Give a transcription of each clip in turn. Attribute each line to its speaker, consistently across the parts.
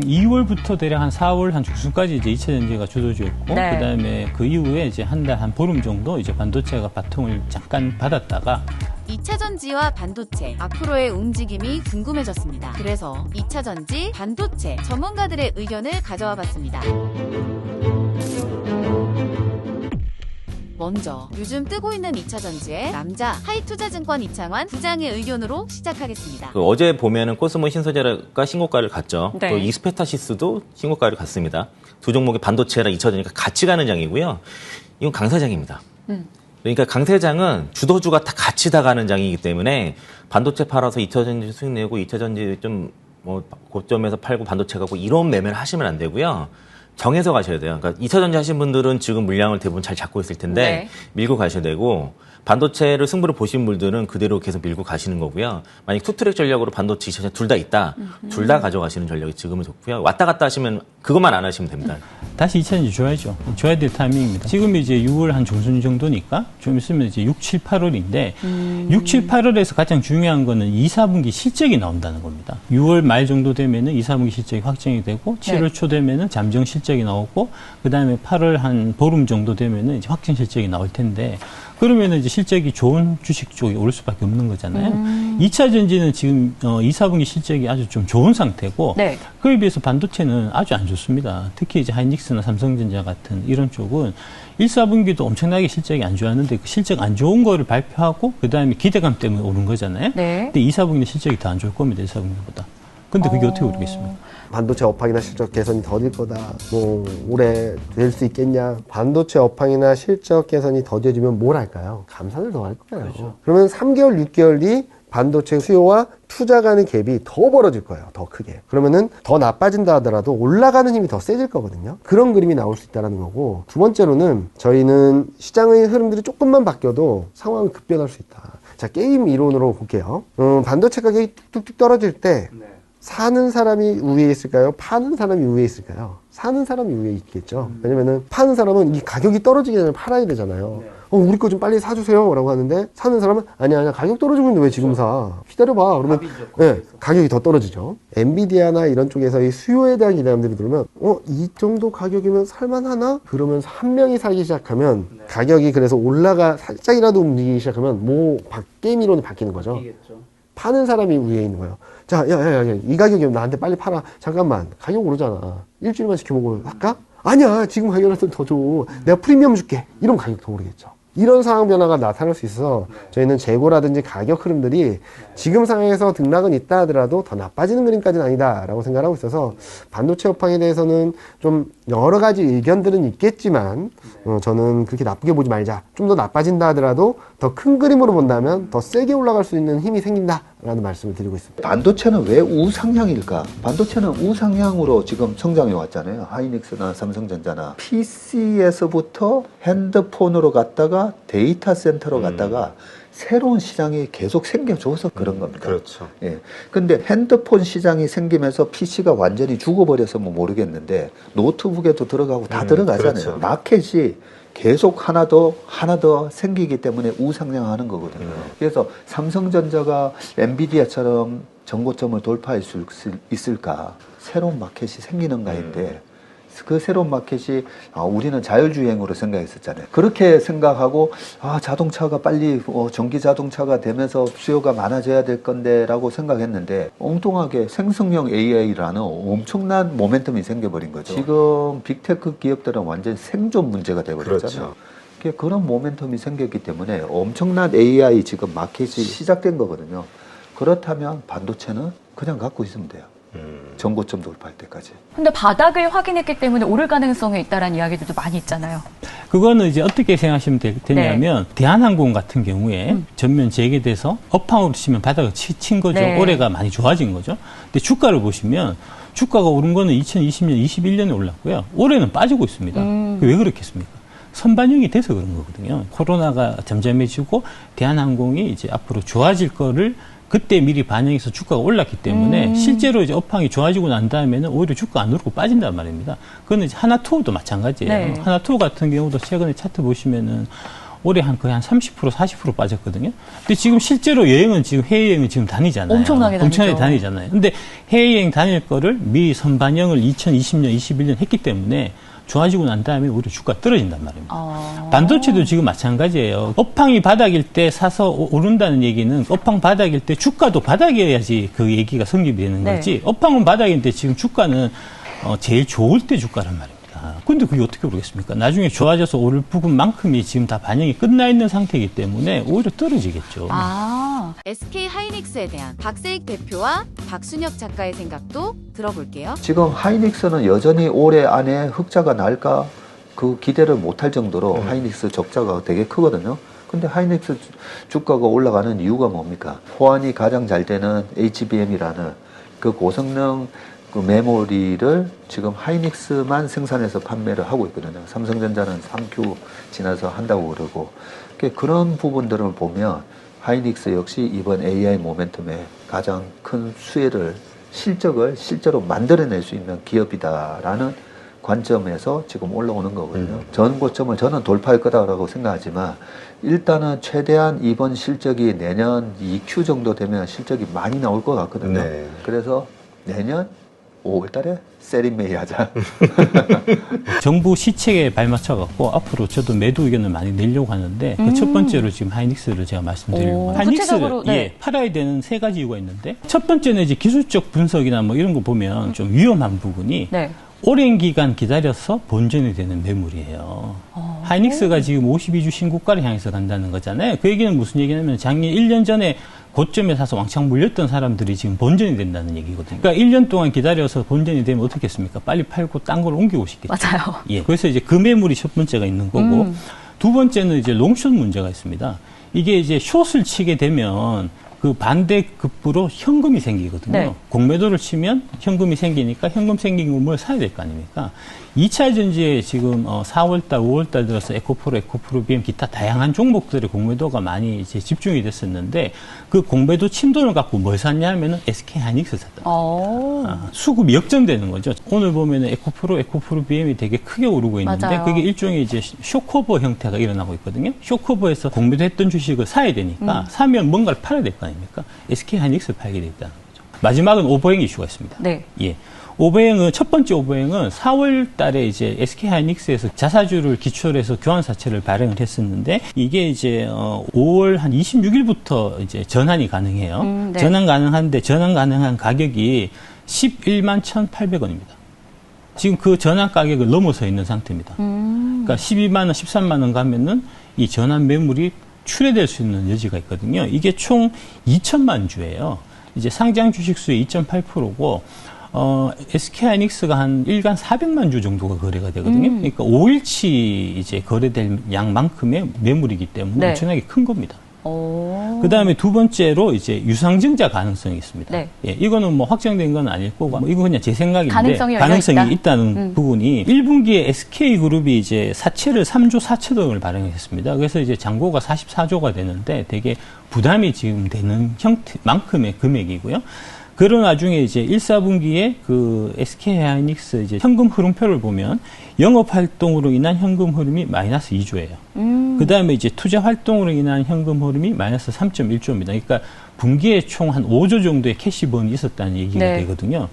Speaker 1: 2월부터 대략 한 4월 한 중순까지 이제 2차 전지가 주도주였고,
Speaker 2: 네.
Speaker 1: 그다음에 그 이후에 이제 한 달, 한 보름 정도 이제 반도체가 바통을 잠깐 받았다가
Speaker 3: 2차 전지와 반도체 앞으로의 움직임이 궁금해졌습니다. 그래서 2차 전지, 반도체 전문가들의 의견을 가져와 봤습니다. 먼저 요즘 뜨고 있는 2차 전지의 남자 하이투자증권 이창환 부장의 의견으로 시작하겠습니다.
Speaker 4: 어제 보면은 코스모 신소재가 신고가를 갔죠.
Speaker 2: 네.
Speaker 4: 또 이스페타시스도 신고가를 갔습니다. 두 종목의 반도체랑 2차 전지가 같이 가는 장이고요. 이건 강세장입니다. 그러니까 강세장은 주도주가 다 같이 다 가는 장이기 때문에 반도체 팔아서 2차 전지 수익 내고 2차 전지 좀 뭐 고점에서 팔고 반도체 가고 이런 매매를 하시면 안 되고요. 정해서 가셔야 돼요. 그러니까 2차 전지 하신 분들은 지금 물량을 대부분 잘 잡고 있을 텐데
Speaker 2: 네.
Speaker 4: 밀고 가셔야 되고, 반도체를 승부를 보신 분들은 그대로 계속 밀고 가시는 거고요. 만약 투트랙 전략으로 반도체, 2차 전지 둘 다 있다. 둘 다 가져가시는 전략이 지금은 좋고요. 왔다 갔다 하시면 그것만 안 하시면 됩니다.
Speaker 1: 다시 2차 전지 줘야죠. 줘야 될 타이밍입니다. 지금 이제 6월 한 중순 정도니까 좀 있으면 이제 6, 7, 8월인데 6, 7, 8월에서 가장 중요한 거는 2, 4분기 실적이 나온다는 겁니다. 6월 말 정도 되면은 2, 4분기 실적이 확정이 되고 7월 초 되면은 잠정 실적이 나오고 그다음에 8월 한 보름 정도 되면은 이제 확정 실적이 나올 텐데, 그러면은 이제 실적이 좋은 주식 쪽이 올 수밖에 없는 거잖아요. 2차 전지는 지금 2, 4분기 실적이 아주 좀 좋은 상태고,
Speaker 2: 네.
Speaker 1: 그에 비해서 반도체는 아주 안 좋습니다. 특히 이제 하이닉스나 삼성전자 같은 이런 쪽은 1, 4분기도 엄청나게 실적이 안 좋았는데 그 실적 안 좋은 거를 발표하고 그다음에 기대감 때문에 오른 거잖아요.
Speaker 2: 네.
Speaker 1: 근데 2, 4분기는 실적이 더 안 좋을 겁니다. 1, 4분기보다. 근데 그게 어떻게 오르겠습니까?
Speaker 5: 반도체 업황이나 실적 개선이 더딜 거다. 뭐 올해 될 수 있겠냐. 반도체 업황이나 실적 개선이 더뎌지면 뭘 할까요? 감산을 더 할 거예요. 그렇죠. 그러면 3개월, 6개월 뒤 반도체 수요와 투자 가는 갭이 더 벌어질 거예요. 더 크게. 그러면은 더 나빠진다 하더라도 올라가는 힘이 더 세질 거거든요. 그런 그림이 나올 수 있다는 거고, 두 번째로는 저희는 시장의 흐름들이 조금만 바뀌어도 상황은 급변할 수 있다. 자, 게임 이론으로 볼게요. 반도체 가격이 뚝뚝뚝 떨어질 때 사는 사람이 위에 있을까요? 파는 사람이 위에 있을까요? 사는 사람이 위에 있겠죠. 왜냐면은 파는 사람은 이 가격이 떨어지기 전에 팔아야 되잖아요. 우리 거 좀 빨리 사주세요 라고 하는데, 사는 사람은 아니야 가격 떨어지고 있는데 왜 지금 사? 기다려봐. 그러면 네, 가격이 더 떨어지죠. 엔비디아나 이런 쪽에서의 수요에 대한 기대감들이 들으면 이 정도 가격이면 살만하나? 그러면서 한 명이 사기 시작하면 가격이 그래서 올라가 살짝이라도 움직이기 시작하면 게임 이론이 바뀌는 거죠. 파는 사람이 위에 있는 거예요. 자, 야, 이 가격이면 나한테 빨리 팔아. 잠깐만, 가격 오르잖아. 일주일만 지켜보고 할까? 아니야, 지금 가격이라도 더 줘. 내가 프리미엄 줄게. 이러면 가격 더 오르겠죠. 이런 상황 변화가 나타날 수 있어서 저희는 재고라든지 가격 흐름들이 지금 상황에서 등락은 있다 하더라도 더 나빠지는 그림까지는 아니다라고 생각하고 있어서, 반도체 업황에 대해서는 좀 여러 가지 의견들은 있겠지만 저는 그렇게 나쁘게 보지 말자. 좀 더 나빠진다 하더라도 더 큰 그림으로 본다면 더 세게 올라갈 수 있는 힘이 생긴다라는 말씀을 드리고 있습니다.
Speaker 6: 반도체는 왜 우상향일까? 반도체는 우상향으로 지금 성장해 왔잖아요. 하이닉스나 삼성전자나 PC에서부터 핸드폰으로 갔다가 데이터 센터로 갔다가 새로운 시장이 계속 생겨줘서 그런 겁니다.
Speaker 4: 그렇죠.
Speaker 6: 예. 근데 핸드폰 시장이 생기면서 PC가 완전히 죽어버려서 뭐 모르겠는데 노트북에도 들어가고 다 들어가잖아요.
Speaker 4: 그렇죠.
Speaker 6: 마켓이 계속 하나 더 생기기 때문에 우상향하는 거거든요. 그래서 삼성전자가 엔비디아처럼 전고점을 돌파할 수 있을까? 새로운 마켓이 생기는가인데, 그 새로운 마켓이 우리는 자율주행으로 생각했었잖아요. 그렇게 생각하고 자동차가 빨리 전기 자동차가 되면서 수요가 많아져야 될 건데 라고 생각했는데, 엉뚱하게 생성형 AI라는 엄청난 모멘텀이 생겨버린 거죠. 지금 빅테크 기업들은 완전 생존 문제가 돼버렸잖아요. 그렇죠. 그런 모멘텀이 생겼기 때문에 엄청난 AI 지금 마켓이 시작된 거거든요. 그렇다면 반도체는 그냥 갖고 있으면 돼요. 전고점 돌파할 때까지.
Speaker 2: 근데 바닥을 확인했기 때문에 오를 가능성이 있다라는 이야기들도 많이 있잖아요.
Speaker 1: 그거는 이제 어떻게 생각하시면 되냐면, 대한항공 같은 경우에 전면 재개돼서 업황으로 치면 바닥을 친 거죠.
Speaker 2: 네.
Speaker 1: 올해가 많이 좋아진 거죠. 근데 주가를 보시면 주가가 오른 거는 2020년, 21년에 올랐고요. 올해는 빠지고 있습니다. 왜 그렇겠습니까? 선반영이 돼서 그런 거거든요. 코로나가 잠잠해지고 대한항공이 이제 앞으로 좋아질 거를 그때 미리 반영해서 주가가 올랐기 때문에 실제로 이제 업황이 좋아지고 난 다음에는 오히려 주가 안 오르고 빠진단 말입니다. 그건 이제 하나투어도 마찬가지예요.
Speaker 2: 네.
Speaker 1: 하나투어 같은 경우도 최근에 차트 보시면은 올해 거의 한 30%, 40% 빠졌거든요. 근데 지금 실제로 여행은 지금 해외여행은 지금 다니잖아요.
Speaker 2: 엄청나게
Speaker 1: 다니잖아요. 근데 해외여행 다닐 거를 미 선반영을 2020년, 21년 했기 때문에 좋아지고 난 다음에 오히려 주가 떨어진단 말입니다. 반도체도 지금 마찬가지예요. 업황이 바닥일 때 사서 오른다는 얘기는 업황 바닥일 때 주가도 바닥이어야지 그 얘기가 성립이 되는 거지. 업황은 바닥인데 지금 주가는 제일 좋을 때 주가란 말입니다. 근데 그게 어떻게 모르겠습니까? 나중에 좋아져서 오를 부분만큼이 지금 다 반영이 끝나 있는 상태이기 때문에 오히려 떨어지겠죠.
Speaker 3: SK 하이닉스에 대한 박세익 대표와 박순혁 작가의 생각도 들어볼게요.
Speaker 6: 지금 하이닉스는 여전히 올해 안에 흑자가 날까 그 기대를 못할 정도로 하이닉스 적자가 되게 크거든요. 근데 하이닉스 주가가 올라가는 이유가 뭡니까? 호환이 가장 잘 되는 HBM이라는 그 고성능 그 메모리를 지금 하이닉스만 생산해서 판매를 하고 있거든요. 삼성전자는 3Q 지나서 한다고 그러고. 그런 부분들을 보면 하이닉스 역시 이번 AI 모멘텀에 가장 큰 수혜를 실적을 실제로 만들어낼 수 있는 기업이다라는 관점에서 지금 올라오는 거거든요. 전 고점을 저는 돌파할 거다라고 생각하지만 일단은 최대한 이번 실적이 내년 2Q 정도 되면 실적이 많이 나올 것 같거든요.
Speaker 5: 네.
Speaker 6: 그래서 내년 5월달에 세린메이 하자.
Speaker 1: 정부 시책에 발맞춰갖고 앞으로 저도 매도 의견을 많이 내려고 하는데 그 첫 번째로 지금 하이닉스를 제가 말씀드리려고 합니다.
Speaker 2: 구체적으로, 네.
Speaker 1: 팔아야 되는 세 가지 이유가 있는데 첫 번째는 이제 기술적 분석이나 뭐 이런 거 보면 좀 위험한 부분이
Speaker 2: 네.
Speaker 1: 오랜 기간 기다려서 본전이 되는 매물이에요. 하이닉스가 지금 52주 신고가를 향해서 간다는 거잖아요. 그 얘기는 무슨 얘기냐면 작년 1년 전에 고점에 사서 왕창 물렸던 사람들이 지금 본전이 된다는 얘기거든요. 그러니까 1년 동안 기다려서 본전이 되면 어떻겠습니까? 빨리 팔고 딴 걸 옮기고 싶겠죠.
Speaker 2: 맞아요.
Speaker 1: 예. 그래서 이제 그 매물이 첫 번째가 있는 거고, 두 번째는 이제 롱숏 문제가 있습니다. 이게 이제 숏을 치게 되면 그 반대급부로 현금이 생기거든요.
Speaker 2: 네.
Speaker 1: 공매도를 치면 현금이 생기니까 현금 생긴 걸 뭘 사야 될 거 아닙니까? 2차 전지에 지금 4월달, 5월달 들어서 에코프로, BM 기타 다양한 종목들의 공매도가 많이 이제 집중이 됐었는데 그 공매도 친돈을 갖고 뭘 샀냐 하면은 SK 하이닉스 샀다. 수급이 역전되는 거죠. 오늘 보면은 에코프로, BM이 되게 크게 오르고 있는데
Speaker 2: 맞아요.
Speaker 1: 그게 일종의 이제 쇼커버 형태가 일어나고 있거든요. 쇼커버에서 공매도했던 주식을 사야 되니까 사면 뭔가를 팔아야 될 거 아닙니까? SK 하이닉스를 팔게 됐다는 거죠. 마지막은 오버행 이슈가 있습니다.
Speaker 2: 네.
Speaker 1: 예. 오버행은, 첫 번째 오버행은 4월 달에 이제 SK 하이닉스에서 자사주를 기초로 해서 교환사채를 발행을 했었는데, 이게 이제, 5월 한 26일부터 이제 전환이 가능해요.
Speaker 2: 네.
Speaker 1: 전환 가능한데, 전환 가능한 가격이 11만 1,800원입니다. 지금 그 전환 가격을 넘어서 있는 상태입니다. 그러니까 12만원, 13만원 가면은 이 전환 매물이 출회될 수 있는 여지가 있거든요. 이게 총 2천만 주예요. 이제 상장 주식 수의 2.8%고, SK 하이닉스가 한 일간 400만 주 정도가 거래가 되거든요. 그러니까 5일치 이제 거래될 양만큼의 매물이기 때문에
Speaker 2: 네.
Speaker 1: 엄청나게 큰 겁니다. 그 다음에 두 번째로 이제 유상증자 가능성이 있습니다.
Speaker 2: 네.
Speaker 1: 예, 이거는 뭐 확정된 건 아닐 거고, 뭐 이거 그냥 제 생각인데,
Speaker 2: 가능성이
Speaker 1: 있다는 부분이 1분기에 SK그룹이 이제 사채를 3조 4천억을 발행했습니다. 그래서 이제 잔고가 44조가 되는데 되게 부담이 지금 되는 형태만큼의 금액이고요. 그런 와중에 이제 1, 4분기에 그 SK 하이닉스 이제 현금 흐름표를 보면 영업 활동으로 인한 현금 흐름이 마이너스 2조예요. 그 다음에 이제 투자 활동으로 인한 현금 흐름이 마이너스 3.1조입니다. 그러니까 분기에 총 한 5조 정도의 캐시번이 있었다는 얘기가
Speaker 2: 네.
Speaker 1: 되거든요.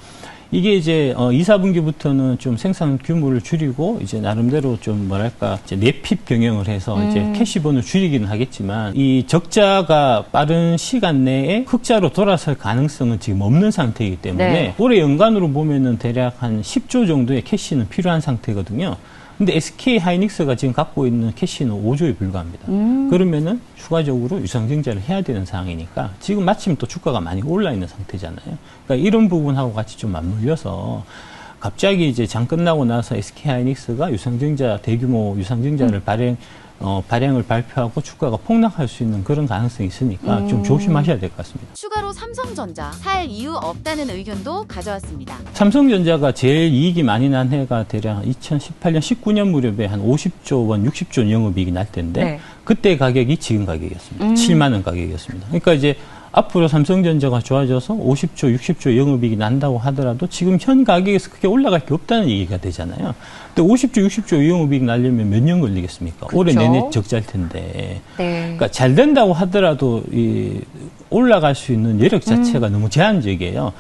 Speaker 1: 이게 이제 2, 4분기부터는 좀 생산 규모를 줄이고 이제 나름대로 좀 뭐랄까 이제 내핍 경영을 해서 이제 캐시번을 줄이기는 하겠지만 이 적자가 빠른 시간 내에 흑자로 돌아설 가능성은 지금 없는 상태이기 때문에
Speaker 2: 네.
Speaker 1: 올해 연간으로 보면은 대략 한 10조 정도의 캐시는 필요한 상태거든요. 근데 SK 하이닉스가 지금 갖고 있는 캐시는 5조에 불과합니다. 그러면은 추가적으로 유상증자를 해야 되는 상황이니까 지금 마침 또 주가가 많이 올라 있는 상태잖아요. 그러니까 이런 부분하고 같이 좀 맞물려서 갑자기 이제 장 끝나고 나서 SK 하이닉스가 유상증자 대규모 유상증자를 발행을 발표하고 주가가 폭락할 수 있는 그런 가능성이 있으니까 좀 조심하셔야 될 것 같습니다.
Speaker 3: 추가로 삼성전자 살 이유 없다는 의견도 가져왔습니다.
Speaker 1: 삼성전자가 제일 이익이 많이 난 해가 대략 2018년, 19년 무렵에 한 50조 원, 60조 원 영업이익이 날 텐데
Speaker 2: 네.
Speaker 1: 그때 가격이 지금 가격이었습니다. 7만 원 가격이었습니다. 그러니까 이제 앞으로 삼성전자가 좋아져서 50조, 60조 영업이익이 난다고 하더라도 지금 현 가격에서 그렇게 올라갈 게 없다는 얘기가 되잖아요. 근데 50조, 60조 영업이익 날려면 몇 년 걸리겠습니까?
Speaker 2: 그쵸.
Speaker 1: 올해 내내 적자일 텐데.
Speaker 2: 네.
Speaker 1: 그러니까 잘 된다고 하더라도 이 올라갈 수 있는 여력 자체가 너무 제한적이에요.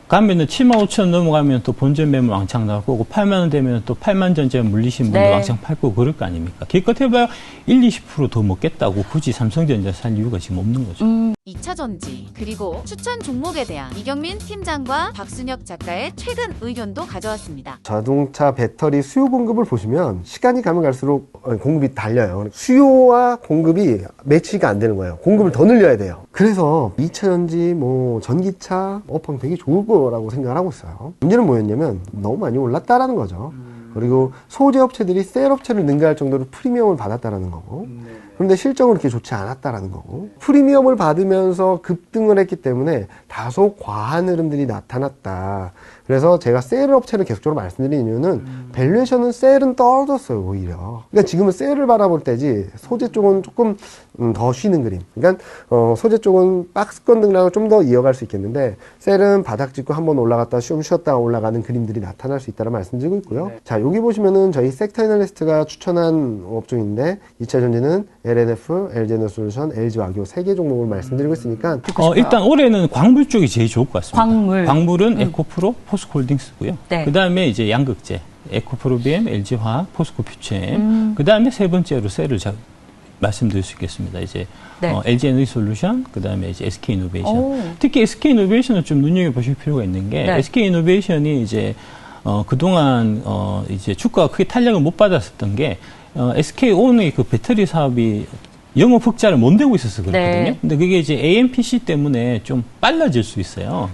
Speaker 1: 가면은 7만 5천 원 넘어가면 또 본전 매물 왕창 나올 거고 8만 원 되면 또 8만 전제 물리신 분들
Speaker 2: 네.
Speaker 1: 왕창 팔 거고 그럴 거 아닙니까? 기껏 해봐야 1, 20% 더 먹겠다고 굳이 삼성전자 살 이유가 지금 없는 거죠.
Speaker 3: 2차 전지 그리고 추천 종목에 대한 이경민 팀장과 박순혁 작가의 최근 의견도 가져왔습니다.
Speaker 5: 자동차 배터리 수요 공급을 보시면 시간이 가면 갈수록 공급이 달려요. 수요와 공급이 매치가 안 되는 거예요. 공급을 더 늘려야 돼요. 그래서 2차 전지, 뭐 전기차 업황 되게 좋을 거라고 생각을 하고 있어요. 문제는 뭐였냐면 너무 많이 올랐다라는 거죠. 그리고 소재 업체들이 셀 업체를 능가할 정도로 프리미엄을 받았다라는 거고, 그런데 실적은 그렇게 좋지 않았다라는 거고, 프리미엄을 받으면서 급등을 했기 때문에 다소 과한 흐름들이 나타났다. 그래서 제가 셀 업체를 계속적으로 말씀드리는 이유는 밸류에이션은 셀은 떨어졌어요, 오히려. 그러니까 지금은 셀을 바라볼 때지 소재 쪽은 조금 더 쉬는 그림. 그러니까 소재 쪽은 박스권 등락을 좀 더 이어갈 수 있겠는데 셀은 바닥 짚고 한번 올라갔다 좀 쉬었다가 올라가는 그림들이 나타날 수 있다는 말씀드리고 있고요. 자, 여기 보시면은 저희 섹터 애널리스트가 추천한 업종인데 2차 전지는 LNF, LG에너솔루션, LG화교 3개 종목을 말씀드리고 있으니까
Speaker 1: 일단 올해는 광물 쪽이 제일 좋을 것 같습니다.
Speaker 2: 광물.
Speaker 1: 에코프로, 포스코홀딩스고요.
Speaker 2: 네.
Speaker 1: 그 다음에 이제 양극재, 에코프로비엠, LG화학, 포스코퓨처엠. 그 다음에 세 번째로 셀을 말씀드릴 수 있겠습니다. 이제
Speaker 2: 네.
Speaker 1: LG에너지솔루션, 그 다음에 이제 SK이노베이션.
Speaker 2: 오.
Speaker 1: 특히 SK이노베이션을 좀 눈여겨 보실 필요가 있는 게
Speaker 2: 네.
Speaker 1: SK이노베이션이 이제 그동안 이제 주가가 크게 탄력을 못 받았었던 게 SK온의 그 배터리 사업이 영업 흑자를 못 내고 있어서 그렇거든요.
Speaker 2: 네.
Speaker 1: 근데 그게 이제 AMPC 때문에 좀 빨라질 수 있어요.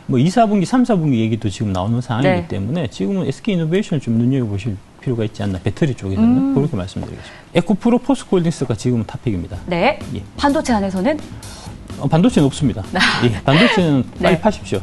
Speaker 1: 뭐 2, 4분기, 3, 4분기 얘기도 지금 나오는 상황이기
Speaker 2: 네.
Speaker 1: 때문에 지금은 SK이노베이션을 좀 눈여겨 보실 필요가 있지 않나, 배터리 쪽에서는 그렇게 말씀드리겠습니다. 에코프로, 포스코홀딩스가 지금은 탑픽입니다.
Speaker 2: 네.
Speaker 1: 예.
Speaker 2: 반도체 안에서는
Speaker 1: 반도체는 없습니다. 예, 반도체는
Speaker 2: 네.
Speaker 1: 빨리 파십시오.